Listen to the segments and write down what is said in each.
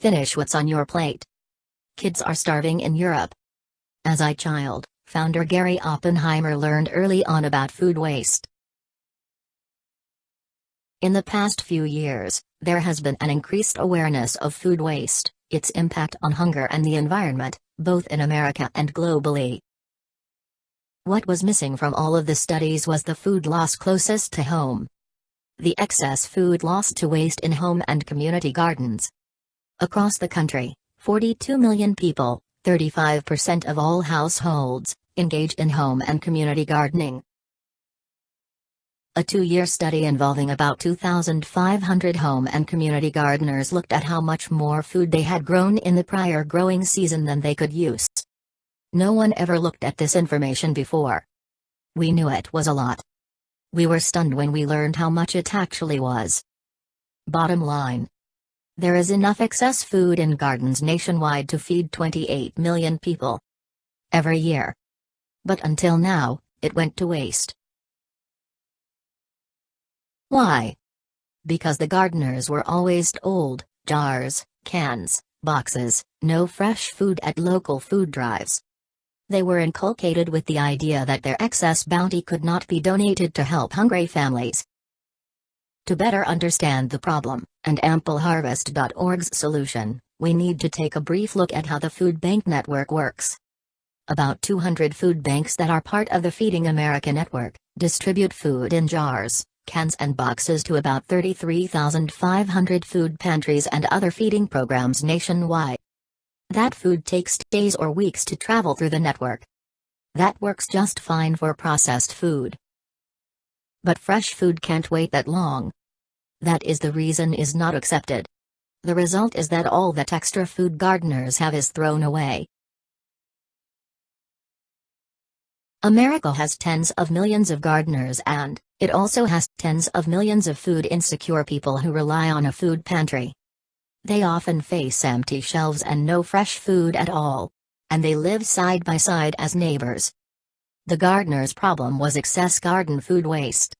Finish what's on your plate. Kids are starving in Europe. As a child, founder Gary Oppenheimer learned early on about food waste. In the past few years, there has been an increased awareness of food waste, its impact on hunger and the environment, both in America and globally. What was missing from all of the studies was the food loss closest to home. The excess food lost to waste in home and community gardens. Across the country, 42 million people, 35% of all households, engage in home and community gardening. A 2-year study involving about 2,500 home and community gardeners looked at how much more food they had grown in the prior growing season than they could use. No one ever looked at this information before. We knew it was a lot. We were stunned when we learned how much it actually was. Bottom line: there is enough excess food in gardens nationwide to feed 28 million people every year. But until now, it went to waste. Why? Because the gardeners were always told, jars, cans, boxes, no fresh food at local food drives. They were inculcated with the idea that their excess bounty could not be donated to help hungry families. To better understand the problem, and AmpleHarvest.org's solution, we need to take a brief look at how the food bank network works. About 200 food banks that are part of the Feeding America network distribute food in jars, cans and boxes to about 33,500 food pantries and other feeding programs nationwide. That food takes days or weeks to travel through the network. That works just fine for processed food. But fresh food can't wait that long. That is the reason is not accepted. The result is that all that extra food gardeners have is thrown away. America has tens of millions of gardeners, and it also has tens of millions of food insecure people who rely on a food pantry. They often face empty shelves and no fresh food at all. And they live side by side as neighbors. The gardener's problem was excess garden food waste.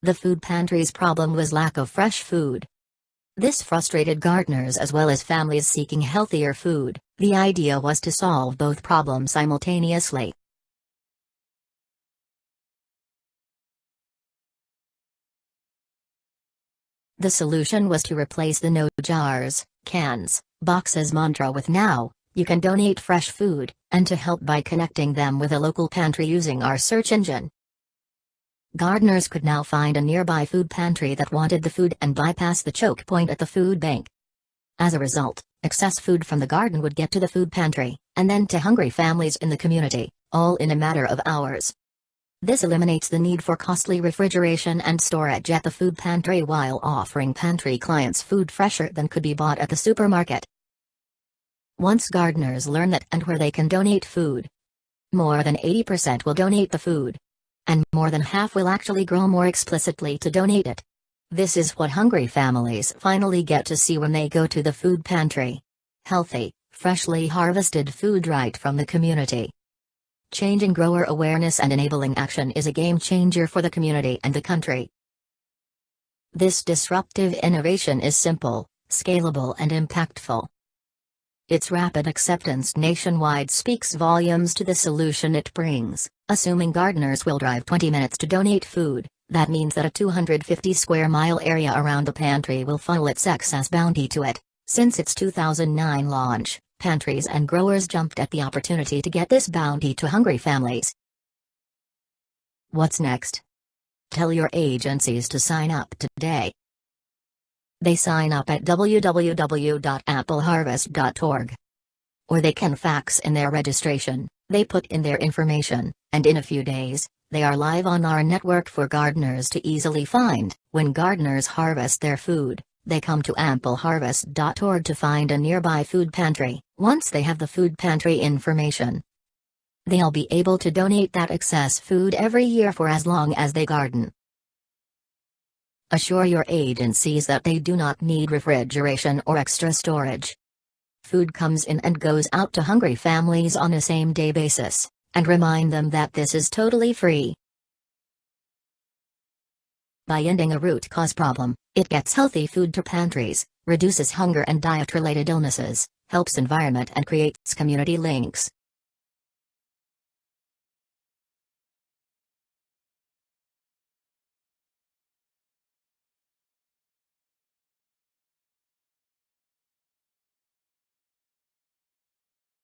The food pantry's problem was lack of fresh food. This frustrated gardeners as well as families seeking healthier food. The idea was to solve both problems simultaneously. The solution was to replace the no jars, cans, boxes mantra with now, you can donate fresh food, and to help by connecting them with a local pantry using our search engine. Gardeners could now find a nearby food pantry that wanted the food and bypass the choke point at the food bank. As a result, excess food from the garden would get to the food pantry, and then to hungry families in the community, all in a matter of hours. This eliminates the need for costly refrigeration and storage at the food pantry while offering pantry clients food fresher than could be bought at the supermarket. Once gardeners learn that and where they can donate food, more than 80% will donate the food. And more than half will actually grow more explicitly to donate it. This is what hungry families finally get to see when they go to the food pantry. Healthy, freshly harvested food right from the community. Changing grower awareness and enabling action is a game changer for the community and the country. This disruptive innovation is simple, scalable and impactful. Its rapid acceptance nationwide speaks volumes to the solution it brings. Assuming gardeners will drive 20 minutes to donate food, that means that a 250 square mile area around the pantry will funnel its excess bounty to it. Since its 2009 launch, pantries and growers jumped at the opportunity to get this bounty to hungry families. What's next? Tell your agencies to sign up today. They sign up at www.AmpleHarvest.org. Or they can fax in their registration, they put in their information, and in a few days, they are live on our network for gardeners to easily find. When gardeners harvest their food, they come to AmpleHarvest.org to find a nearby food pantry. Once they have the food pantry information, they'll be able to donate that excess food every year for as long as they garden. Assure your agencies that they do not need refrigeration or extra storage. Food comes in and goes out to hungry families on a same-day basis, and remind them that this is totally free. By ending a root cause problem, it gets healthy food to pantries, reduces hunger and diet-related illnesses, helps environment and creates community links.